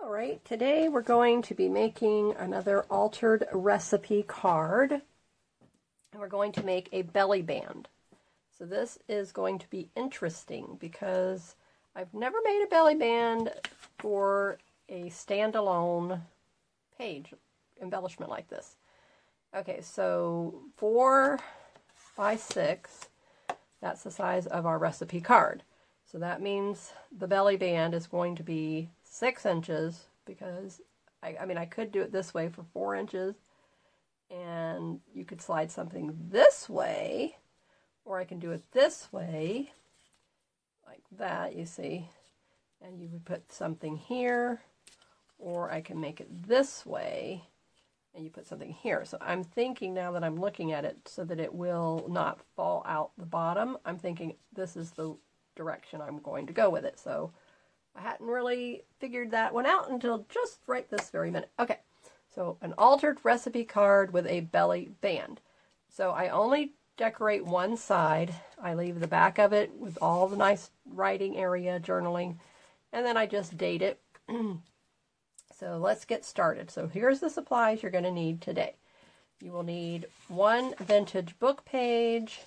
All right, today we're going to be making another altered recipe card, and we're going to make a belly band. So this is going to be interesting because I've never made a belly band for a standalone page embellishment like this. Okay, so 4 by 6, that's the size of our recipe card. So that means the belly band is going to be 6 inches because, I could do it this way for 4 inches, and you could slide something this way, or I can do it this way, like that, you see, and you would put something here, or I can make it this way, and you put something here. So I'm thinking now that I'm looking at it so that it will not fall out the bottom, I'm thinking this is the direction I'm going to go with it. So I hadn't really figured that one out until just right this very minute. Okay, so an altered recipe card with a belly band. So I only decorate one side. I leave the back of it with all the nice writing area, journaling, and then I just date it. So let's get started. So here's the supplies you're going to need today. You will need 1 vintage book page,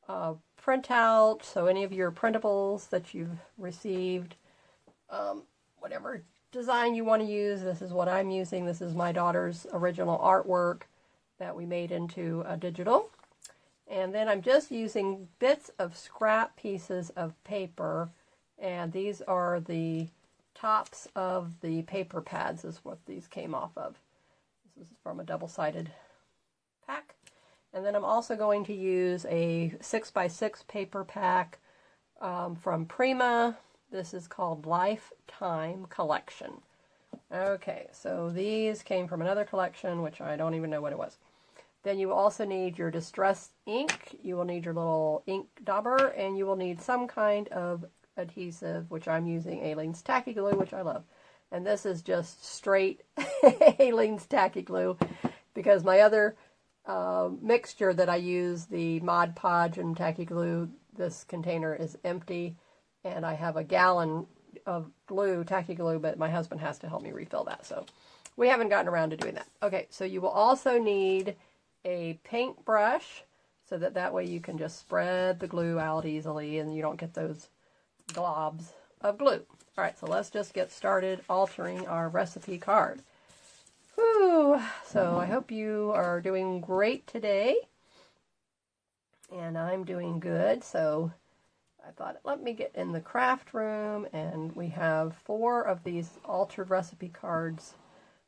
printout, so any of your printables that you've received, whatever design you want to use. This is what I'm using. This is my daughter's original artwork that we made into a digital. And then I'm just using bits of scrap pieces of paper, and these are the tops of the paper pads is what these came off of. This is from a double-sided pack. And then I'm also going to use a 6x6 paper pack from Prima. This is called Lifetime Collection. Okay, so these came from another collection, which I don't even know what it was. Then you also need your distress ink. You will need your little ink dauber, and you will need some kind of adhesive, which I'm using Aleene's Tacky Glue, which I love. And this is just straight Aleene's Tacky Glue, because my other mixture that I use, the Mod Podge and Tacky Glue, this container is empty, and I have a gallon of glue, Tacky Glue, but my husband has to help me refill that, so we haven't gotten around to doing that. Okay, so you will also need a paintbrush, so that way you can just spread the glue out easily and you don't get those globs of glue. All right, so let's just get started altering our recipe card. Whew. So I hope you are doing great today, and I'm doing good. So I thought, let me get in the craft room, and we have 4 of these altered recipe cards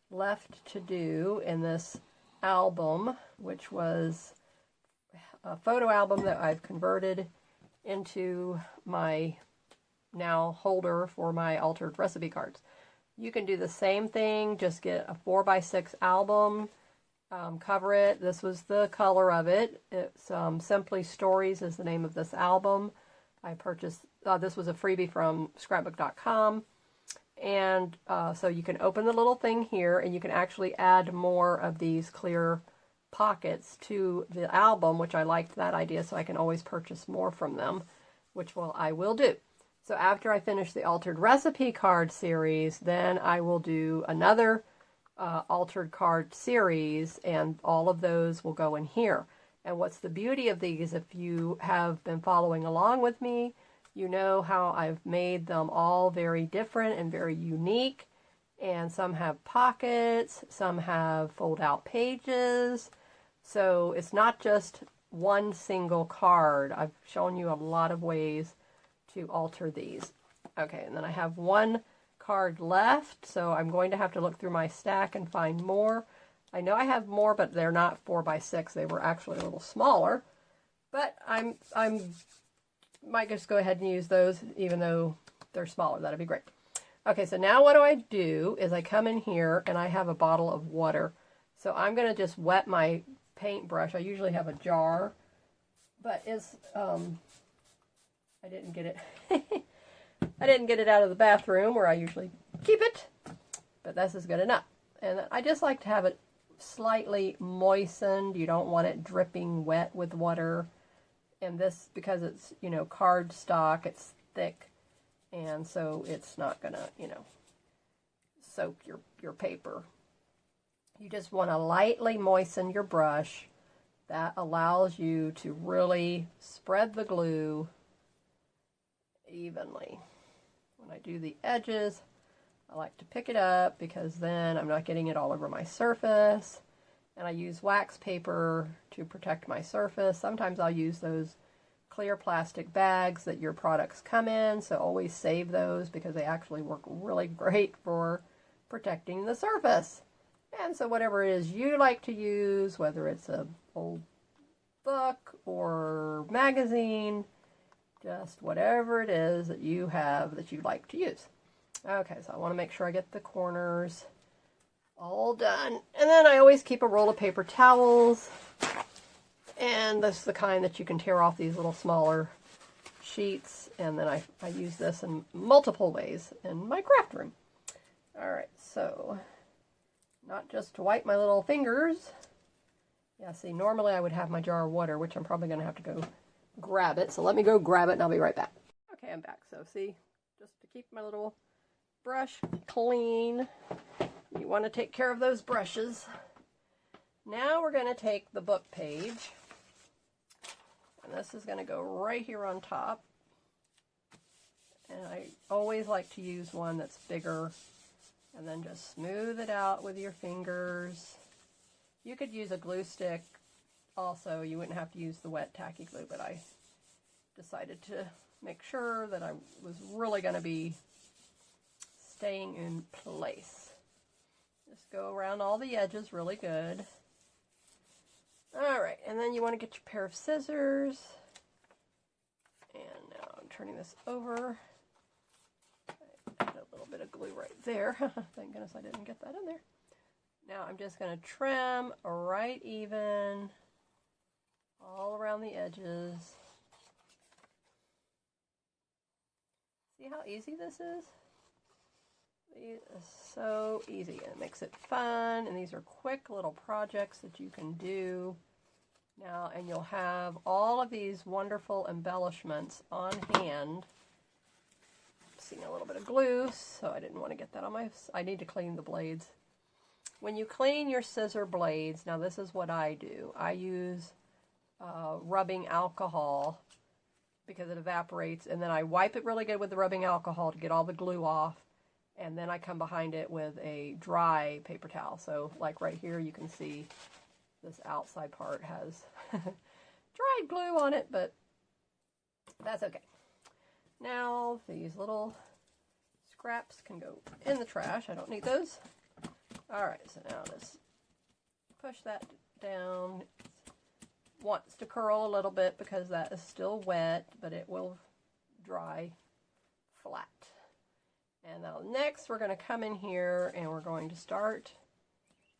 left to do in this album, which was a photo album that I've converted into my now holder for my altered recipe cards. You can do the same thing, just get a 4x6 album, cover it. This was the color of it. It's Simply Stories is the name of this album. I purchased, this was a freebie from scrapbook.com. And so you can open the little thing here, and you can actually add more of these clear pockets to the album, which I liked that idea, so I can always purchase more from them, which I will do. So after I finish the altered recipe card series, then I will do another altered card series, and all of those will go in here. And what's the beauty of these, if you have been following along with me, you know how I've made them all very different and very unique. And some have pockets, some have fold-out pages. So it's not just one single card. I've shown you a lot of ways to alter these. Okay, and then I have 1 card left, so I'm going to have to look through my stack and find more. I know I have more, but they're not 4x6. They were actually a little smaller. But I might just go ahead and use those, even though they're smaller. That'd be great. Okay, so now what I do is I come in here, and I have a bottle of water. So I'm going to just wet my paintbrush. I usually have a jar, but it's I didn't get it. I didn't get it out of the bathroom where I usually keep it, but this is good enough. And I just like to have it slightly moistened. You don't want it dripping wet with water. And this, because it's, cardstock, it's thick, and so it's not gonna, soak your paper. You just want to lightly moisten your brush. That allows you to really spread the glue evenly. When I do the edges, I like to pick it up because then I'm not getting it all over my surface. And I use wax paper to protect my surface. Sometimes I'll use those clear plastic bags that your products come in, so always save those because they actually work really great for protecting the surface. And so whatever it is you like to use, whether it's a old book or magazine, just whatever it is that you have that you like to use. Okay, so I want to make sure I get the corners all done. And then I always keep a roll of paper towels. And this is the kind that you can tear off these little smaller sheets. And then I use this in multiple ways in my craft room. Alright, so not just to wipe my little fingers. Yeah, see, normally I would have my jar of water, which I'm probably going to have to go grab it. So let me go grab it and I'll be right back. Okay, I'm back. So see, just to keep my little brush clean, you want to take care of those brushes. Now we're going to take the book page, and this is going to go right here on top. And I always like to use one that's bigger, and then just smooth it out with your fingers. You could use a glue stick also. You wouldn't have to use the wet tacky glue, but I decided to make sure that I was really going to be staying in place. Just go around all the edges really good. Alright, and then you want to get your pair of scissors. And now I'm turning this over. I add a little bit of glue right there. Thank goodness I didn't get that in there. Now I'm just going to trim right even all around the edges. See how easy this is? It is so easy, and it makes it fun, and these are quick little projects that you can do now, and you'll have all of these wonderful embellishments on hand. Seeing a little bit of glue, so I didn't want to get that on I need to clean the blades. When you clean your scissor blades, now this is what I do. I use rubbing alcohol because it evaporates, and then I wipe it really good with the rubbing alcohol to get all the glue off. And then I come behind it with a dry paper towel. So like right here, you can see this outside part has dried glue on it, but that's okay. Now these little scraps can go in the trash. I don't need those. All right, so now just push that down. It wants to curl a little bit because that is still wet, but it will dry flat. And now next we're going to come in here and we're going to start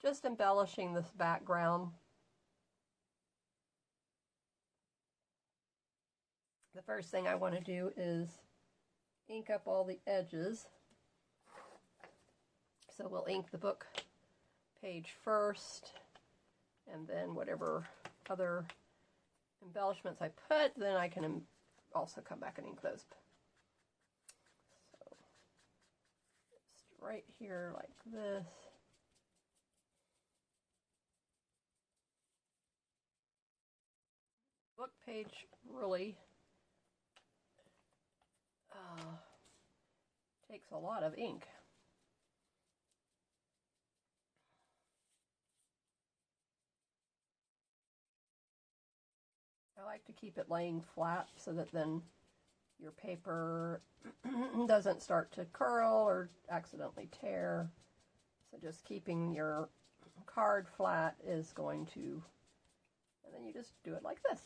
just embellishing this background. The first thing I want to do is ink up all the edges. So we'll ink the book page first, and then whatever other embellishments I put, then I can also come back and ink those. Right here like this. Book page really takes a lot of ink. I like to keep it laying flat so that then your paper doesn't start to curl or accidentally tear. So just keeping your card flat is going to, and then you just do it like this.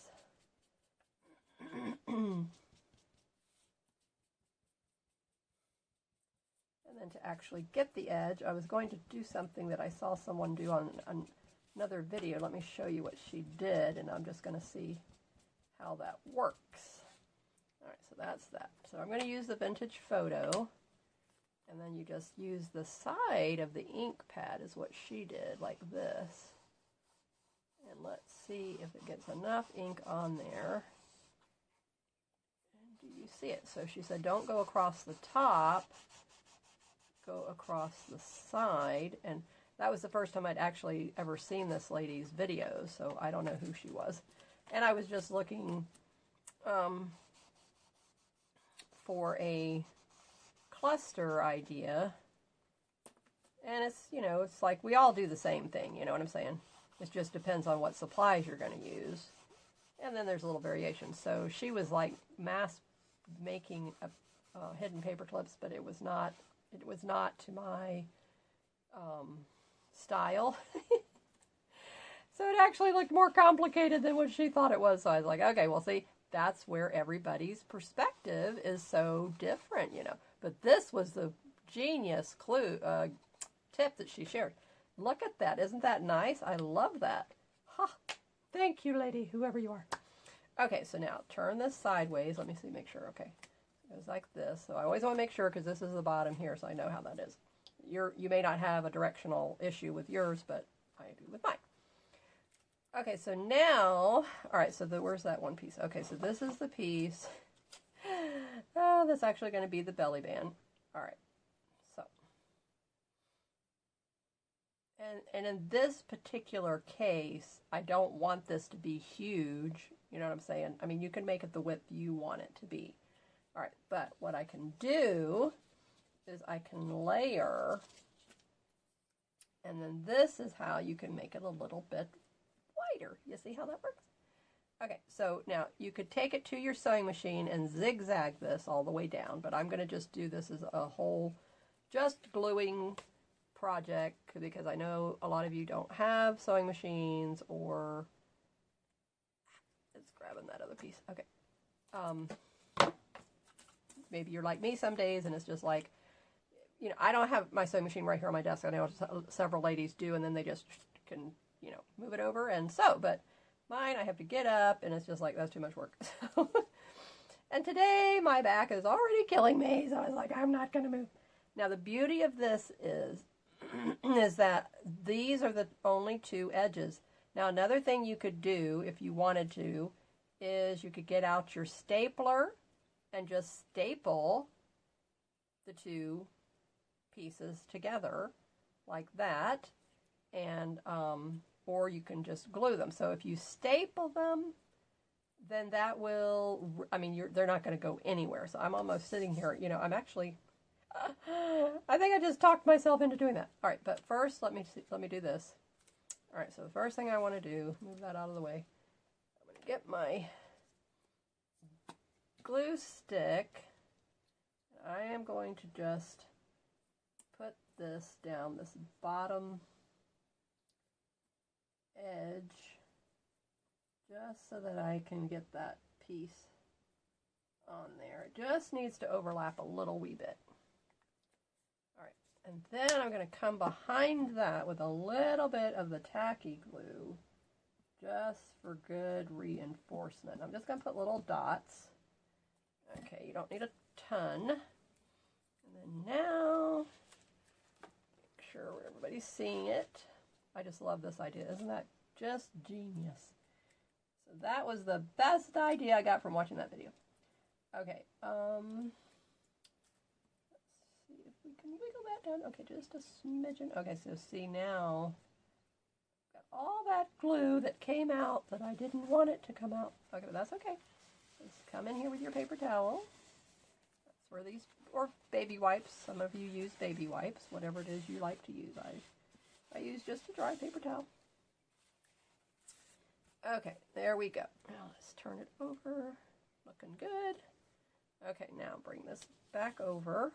And then to actually get the edge, I was going to do something that I saw someone do on another video. Let me show you what she did, and I'm just going to see how that works. Alright, so that's that. So I'm going to use the vintage photo, and then you just use the side of the ink pad is what she did, like this. And let's see if it gets enough ink on there. And do you see it? So she said don't go across the top, go across the side. And that was the first time I'd actually ever seen this lady's videos, so I don't know who she was. And I was just looking for a cluster idea. And it's, you know, it's like we all do the same thing, you know what I'm saying? It just depends on what supplies you're going to use. And then there's a little variation. So she was like mass making hidden paper clips, but it was not to my style. So it actually looked more complicated than what she thought it was. So I was like, okay, well, see, that's where everybody's perspective is so different, you know. But this was the genius tip that she shared. Look at that. Isn't that nice? I love that. Ha! Thank you, lady, whoever you are. Okay, so now turn this sideways. Let me see, make sure. Okay. It goes like this. So I always want to make sure because this is the bottom here, so I know how that is. You may not have a directional issue with yours, but I do with mine. Okay, so now, all right, so where's that one piece? Okay, so this is the piece. Oh, that's actually going to be the belly band. All right, so. And in this particular case, I don't want this to be huge. You know what I'm saying? I mean, you can make it the width you want it to be. All right, but what I can do is I can layer, and then this is how you can make it a little bit wider. You see how that works? Okay, so now you could take it to your sewing machine and zigzag this all the way down, but I'm going to just do this as a whole just gluing project because I know a lot of you don't have sewing machines, or it's grabbing that other piece. Okay. Maybe you're like me some days and it's just like, you know, I don't have my sewing machine right here on my desk. I know several ladies do, and then they just can, you know, move it over and sew. But mine, I have to get up, and it's just like, that's too much work. And today, my back is already killing me, so I was like, I'm not going to move. Now, the beauty of this is that these are the only two edges. Now, another thing you could do, if you wanted to, is you could get out your stapler and just staple the two pieces together like that, and or you can just glue them. So if you staple them, then that will, I mean, they're not going to go anywhere. So I'm almost sitting here, you know, I'm actually, I think I just talked myself into doing that. All right, but first let me do this. All right, so the first thing I want to do, move that out of the way. I'm going to get my glue stick. I am going to just put this down this bottom edge just so that I can get that piece on there. It just needs to overlap a little wee bit. All right, and then I'm going to come behind that with a little bit of the tacky glue just for good reinforcement. I'm just going to put little dots. Okay, you don't need a ton. And then now, make sure everybody's seeing it. I just love this idea. Isn't that just genius? So that was the best idea I got from watching that video. Okay, let's see if we can wiggle that down. Okay, just a smidgen. Okay, so see now, got all that glue that came out that I didn't want it to come out. Okay, but that's okay. Just come in here with your paper towel. That's where these, or baby wipes. Some of you use baby wipes, whatever it is you like to use. I use just a dry paper towel. Okay, there we go. Now let's turn it over. Looking good. Okay, now bring this back over.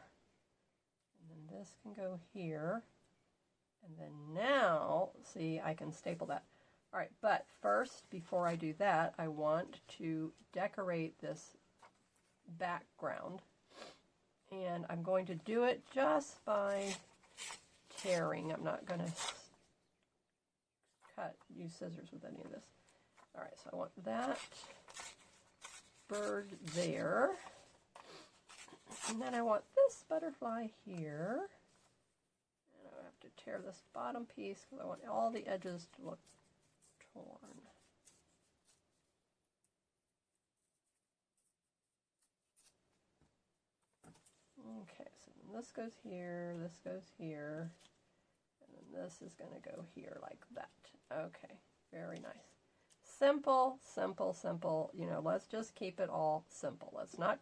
And then this can go here. And then now, see, I can staple that. All right, but first, before I do that, I want to decorate this background. And I'm going to do it just by tearing. I'm not going to use scissors with any of this. All right, so I want that bird there. And then I want this butterfly here. And I have to tear this bottom piece because I want all the edges to look torn. Okay, so this goes here, this goes here, and then this is going to go here like that. Okay, very nice. Simple, simple, simple. You know, let's just keep it all simple. Let's not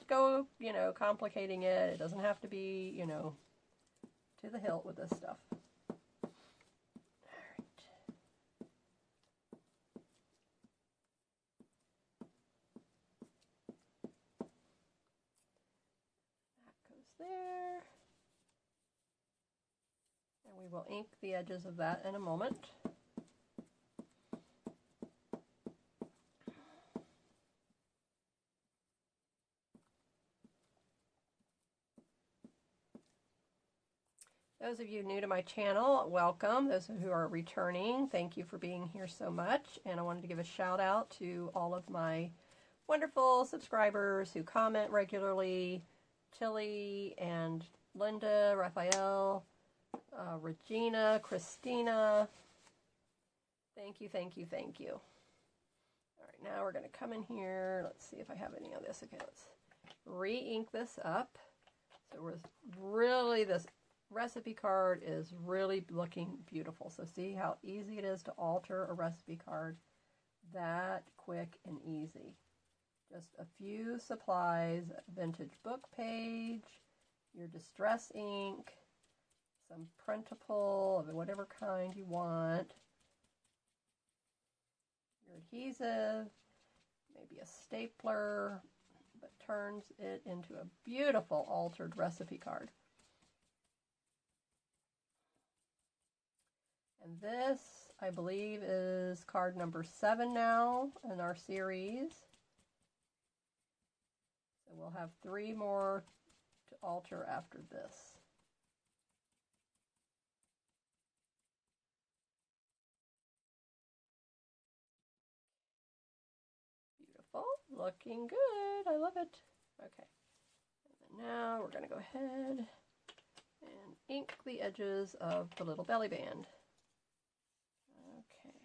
go, you know, complicating it. It doesn't have to be, you know, to the hilt with this stuff. All right. That goes there. And we will ink the edges of that in a moment. Those of you new to my channel, welcome. Those who are returning, thank you for being here so much. And I wanted to give a shout out to all of my wonderful subscribers who comment regularly. Tilly and Linda, Raphael, Regina, Christina. Thank you, thank you, thank you. All right, now we're going to come in here. Let's see if I have any of this. Okay, let's re-ink this up. So we're really, this recipe card is really looking beautiful. So see how easy it is to alter a recipe card that quick and easy. Just a few supplies, vintage book page, your distress ink, some printable of whatever kind you want, your adhesive, maybe a stapler, but turns it into a beautiful altered recipe card. And this, I believe, is card number 7 now in our series. So we'll have 3 more to alter after this. Beautiful, looking good, I love it. Okay, and then now we're going to go ahead and ink the edges of the little belly band. Okay.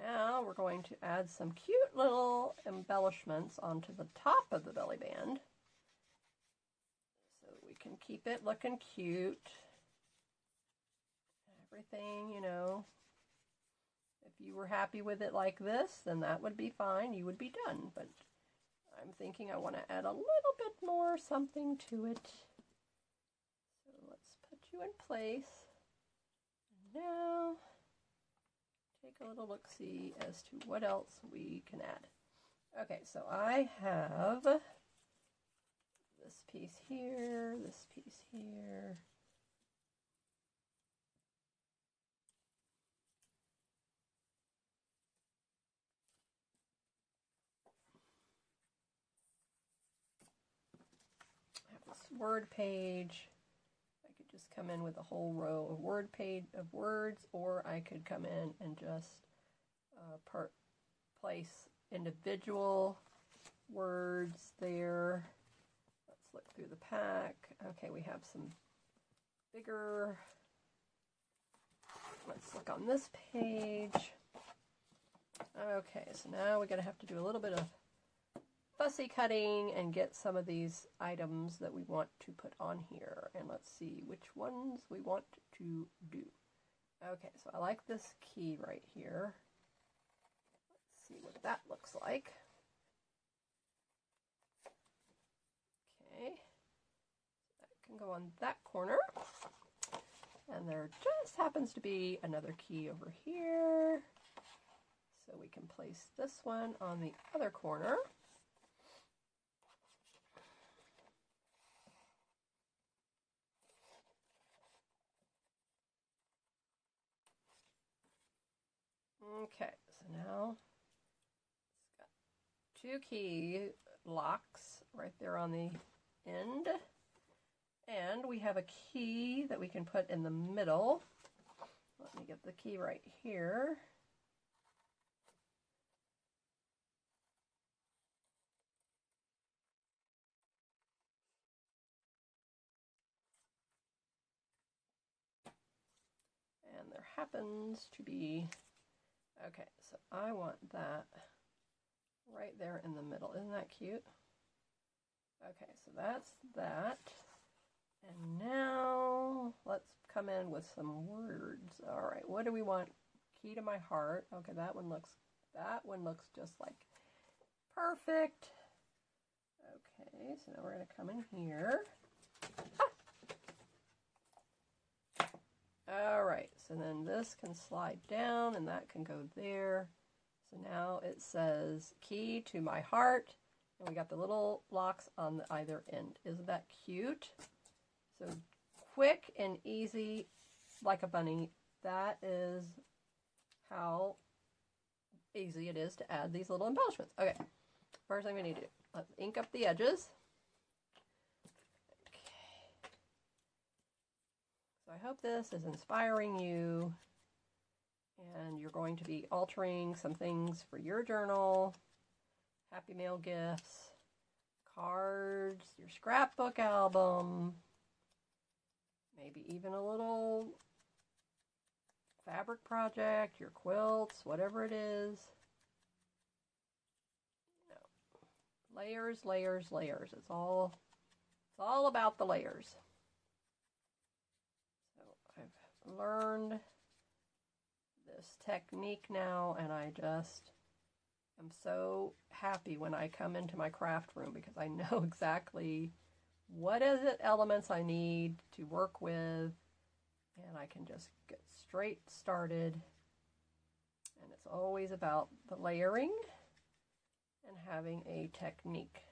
Now we're going to add some cute little embellishments onto the top of the belly band so we can keep it looking cute. Everything, you know, if you were happy with it like this, then that would be fine. You would be done. But I'm thinking I want to add a little bit more something to it. So let's put you in place. And now take a little look-see as to what else we can add. Okay, so I have this piece here, this piece here. I have this word page. I could just come in with a whole row of word page of words, or I could come in and just place individual words there. Let's look through the pack. Okay, we have some bigger. Let's look on this page. Okay, so now we're going to have to do a little bit of fussy cutting and get some of these items that we want to put on here. And let's see which ones we want to do. Okay, so I like this key right here. Let's see what that looks like. Okay, that can go on that corner. And there just happens to be another key over here. So we can place this one on the other corner. Okay, so now it's got 2 key locks right there on the end. And we have a key that we can put in the middle. Let me get the key right here. happens to be, okay, so I want that right there in the middle. Isn't that cute? Okay, so that's that. And now let's come in with some words. All right, what do we want? Key to my heart. Okay, that one looks just like perfect. Okay, so now we're going to come in here. All right, so then this can slide down and that can go there. So now it says key to my heart, and we got the little blocks on either end. Isn't that cute? So quick and easy, like a bunny. That is how easy it is to add these little embellishments. Okay, first thing we need to do, let's ink up the edges. So I hope this is inspiring you, and you're going to be altering some things for your journal, Happy Mail gifts, cards, your scrapbook album, maybe even a little fabric project, your quilts, whatever it is. You know, layers, layers, layers. It's all about the layers. I've learned this technique now, and I just am so happy when I come into my craft room because I know exactly what is it elements I need to work with, and I can just get straight started. And it's always about the layering and having a technique.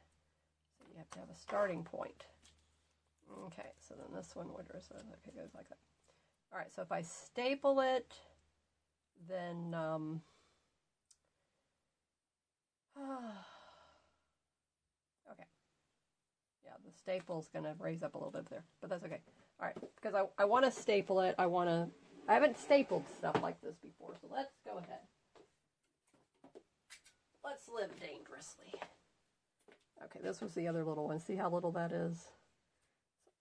So you have to have a starting point. Okay, so then this one would okay, goes like that. All right, so if I staple it, then okay. Yeah, the staple's going to raise up a little bit there, but that's okay. All right, because I want to staple it. I haven't stapled stuff like this before, so let's go ahead. Let's live dangerously. Okay, this was the other little one. See how little that is?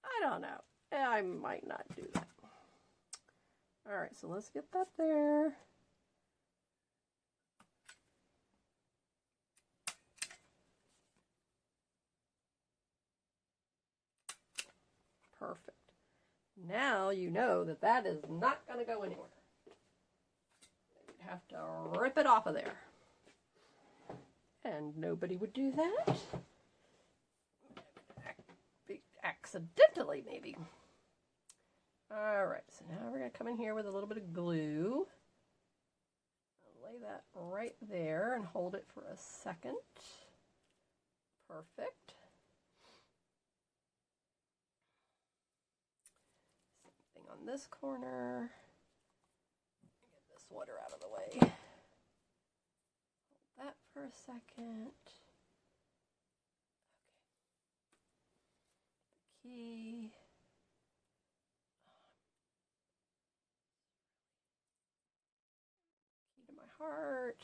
I don't know. I might not do that. All right, so let's get that there. Perfect. Now you know that that is not going to go anywhere. You'd have to rip it off of there. And nobody would do that. Accidentally, maybe. All right, so now we're going to come in here with a little bit of glue. I'll lay that right there and hold it for a second. Perfect. Same thing on this corner. Get this water out of the way. Hold that for a second. Okay. The key. To my heart.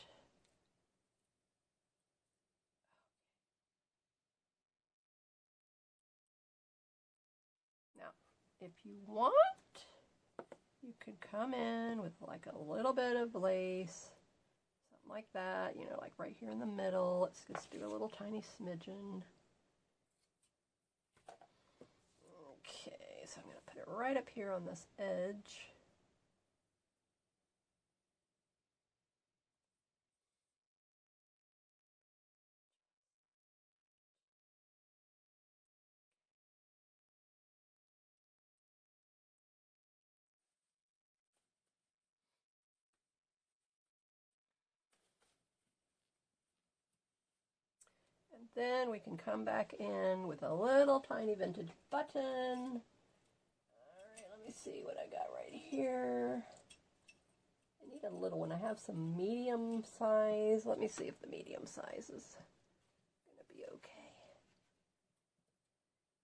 Now, if you want, you could come in with like a little bit of lace, something like that, you know, like right here in the middle. Let's just do a little tiny smidgen. Okay, so I'm going to put it right up here on this edge. And then we can come back in with a little tiny vintage button. All right, let me see what I got right here. I need a little one. I have some medium size. Let me see if the medium size is going to be okay.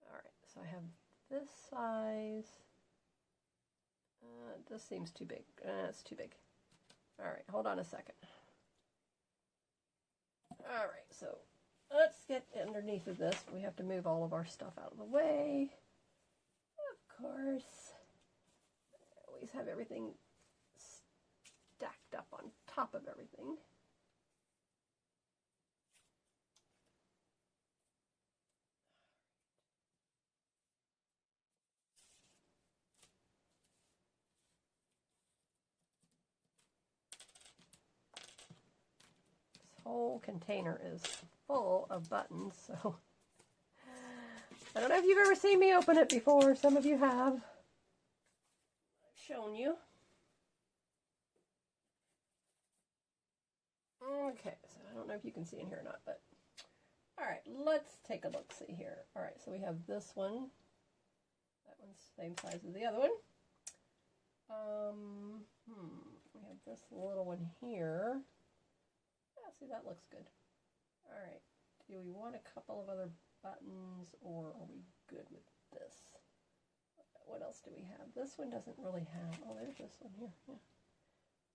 All right, so I have this size. This seems too big. It's too big. All right, hold on a second. All right, so let's get underneath of this. We have to move all of our stuff out of the way. Of course. I always have everything top of everything. This whole container is full of buttons, so I don't know if you've ever seen me open it before. Some of you have. I've shown you. Okay, so I don't know if you can see in here or not, but all right, let's take a look-see here. All right, so we have this one. That one's the same size as the other one. We have this little one here. Yeah, see, that looks good. All right, do we want a couple of other buttons, or are we good with this? What else do we have? This one doesn't really have, oh, there's this one here, yeah.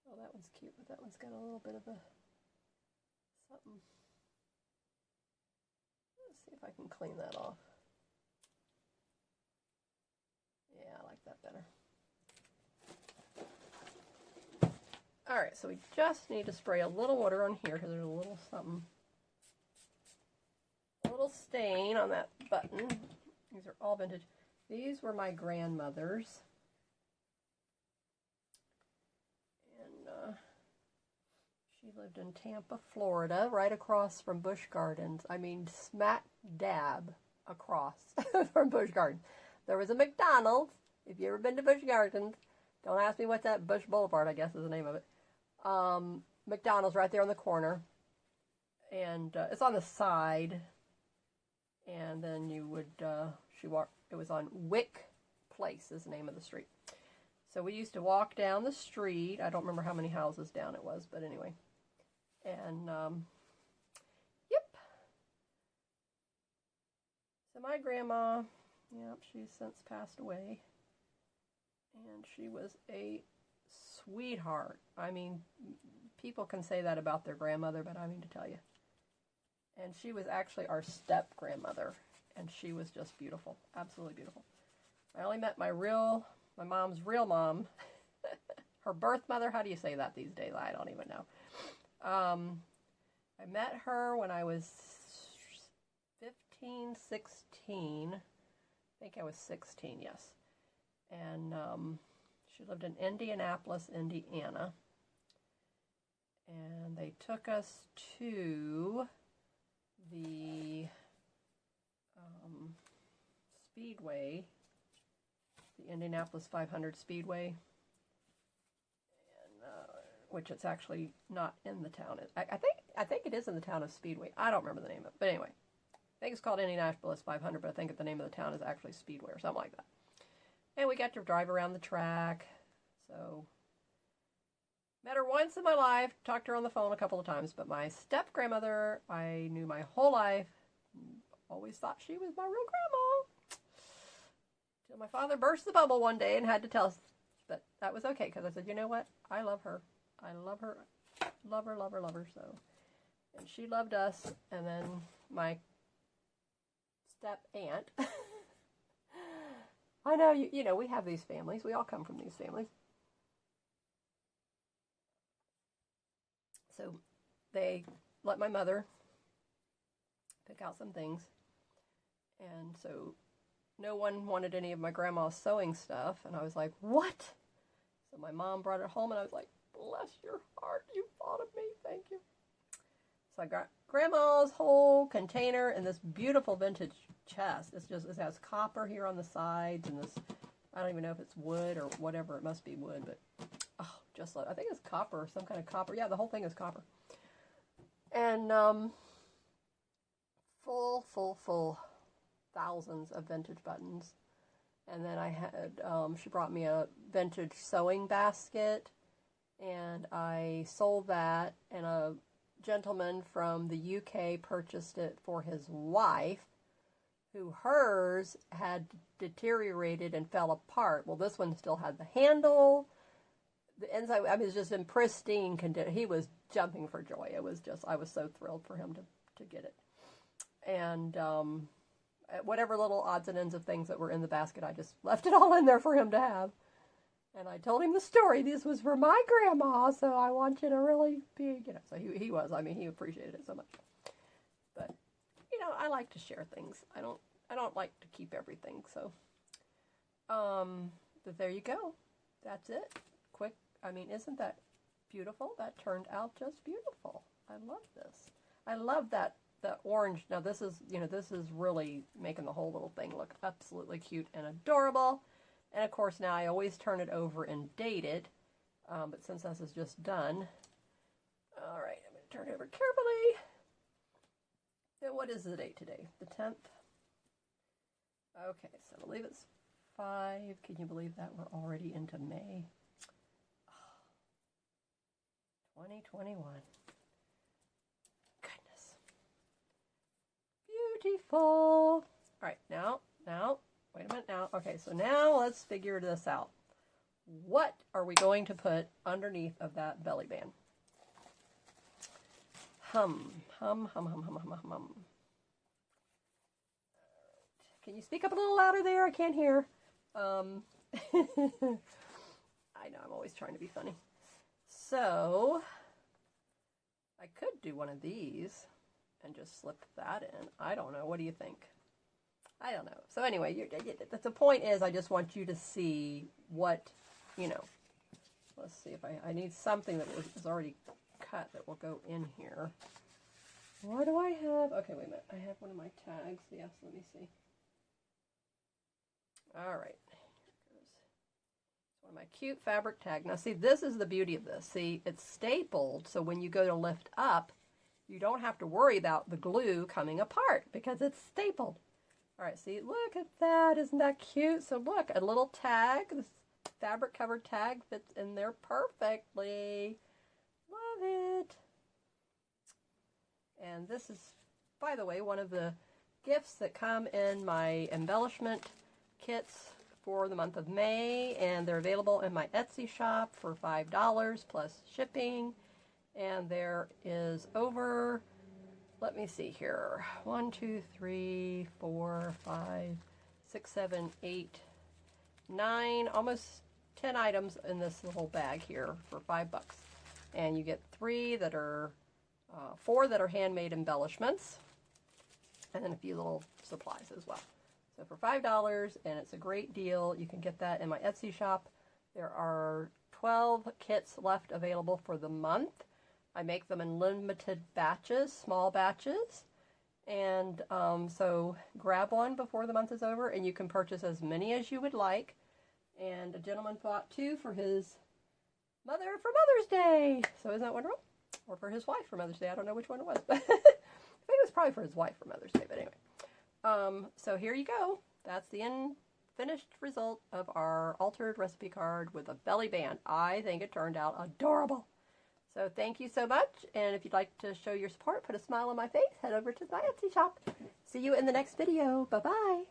Oh, that one's cute, but that one's got a little bit of a something. Let's see if I can clean that off. Yeah, I like that better. All right, so we just need to spray a little water on here because there's a little something, a little stain on that button. These are all vintage. These were my grandmother's. And she lived in Tampa, Florida, right across from Busch Gardens. I mean, smack dab across from Busch Gardens. There was a McDonald's. If you've ever been to Busch Gardens, don't ask me what's that, Busch Boulevard, I guess is the name of it. McDonald's right there on the corner. And it's on the side. And then you would, it was on Wick Place is the name of the street. So we used to walk down the street. I don't remember how many houses down it was, but anyway. And, yep. So my grandma, yep, she's since passed away. And she was a sweetheart. I mean, people can say that about their grandmother, but I mean to tell you. And she was actually our step-grandmother. And she was just beautiful. Absolutely beautiful. I only met my mom's real mom. Her birth mother, how do you say that these days? I don't even know. I met her when I was 15, 16. I think I was 16, yes. And she lived in Indianapolis, Indiana. And they took us to the Speedway, the Indianapolis 500 Speedway, and which it's actually not in the town. I think it is in the town of Speedway. I don't remember the name of it, but anyway, I think it's called Indianapolis 500, but I think the name of the town is actually Speedway or something like that. And we got to drive around the track. So met her once in my life, talked to her on the phone a couple of times, but my step-grandmother, I knew my whole life. Always thought she was my real grandma. Till my father burst the bubble one day and had to tell us. But that was okay, because I said, you know what? I love her. I love her. Love her, love her, love her. So, and she loved us. And then my step-aunt. I know, you know, we have these families. We all come from these families. So they let my mother pick out some things. And so no one wanted any of my grandma's sewing stuff. And I was like, what? So my mom brought it home and I was like, bless your heart. You thought of me. Thank you. So I got grandma's whole container and this beautiful vintage chest. It has copper here on the sides and this, I don't even know if it's wood or whatever. It must be wood, but oh, just like, I think it's copper, some kind of copper. Yeah, the whole thing is copper. And full thousands of vintage buttons. And then I had, she brought me a vintage sewing basket and I sold that, and a gentleman from the UK purchased it for his wife, who hers had deteriorated and fell apart. Well, this one still had the handle. The inside, I mean, it was just in pristine condition. He was jumping for joy. It was just, I was so thrilled for him to get it. And whatever little odds and ends of things that were in the basket, I just left it all in there for him to have. And I told him the story. This was for my grandma, so I want you to really be, so he was. I mean, he appreciated it so much. But, I like to share things. I don't like to keep everything, so. But there you go. That's it. Quick. I mean, isn't that beautiful? That turned out just beautiful. I love this. I love that the orange. Now this is, this is really making the whole little thing look absolutely cute and adorable. And of course now I always turn it over and date it. But since this is just done, all right, I'm going to turn it over carefully. And what is the date today? The 10th? Okay, so I believe it's 5. Can you believe that? We're already into May. 2021. Goodness. Beautiful. All right, now, wait a minute now. Okay, so now let's figure this out. What are we going to put underneath of that belly band? Hum. Can you speak up a little louder there? I can't hear. I know, I'm always trying to be funny. So, I could do one of these and just slip that in. I don't know. What do you think? I don't know. So anyway, the point is I just want you to see what, let's see if I need something that is already cut that will go in here. What do I have? Okay, wait a minute. I have one of my tags. Yes, let me see. All right. One of my cute fabric tags. Now see, this is the beauty of this. See, it's stapled, so when you go to lift up, you don't have to worry about the glue coming apart because it's stapled. All right, see, look at that. Isn't that cute? So look, a little tag, this fabric covered tag fits in there perfectly. Love it. And this is, by the way, one of the gifts that come in my embellishment kits for the month of May, and they're available in my Etsy shop for $5 plus shipping. And there is over, let me see here, 1, 2, 3, 4, 5, 6, 7, 8, 9, almost 10 items in this little bag here for $5. And you get 4 that are handmade embellishments, and then a few little supplies as well. So for $5, and it's a great deal. You can get that in my Etsy shop. There are 12 kits left available for the month. I make them in limited batches, small batches. And so grab one before the month is over, and you can purchase as many as you would like. And a gentleman bought 2 for his mother for Mother's Day. So isn't that wonderful? Or for his wife for Mother's Day. I don't know which one it was, but I think it was probably for his wife for Mother's Day, but anyway. So here you go. That's the finished result of our altered recipe card with a belly band. I think it turned out adorable. So thank you so much. And if you'd like to show your support, put a smile on my face, head over to my Etsy shop. See you in the next video. Bye-bye.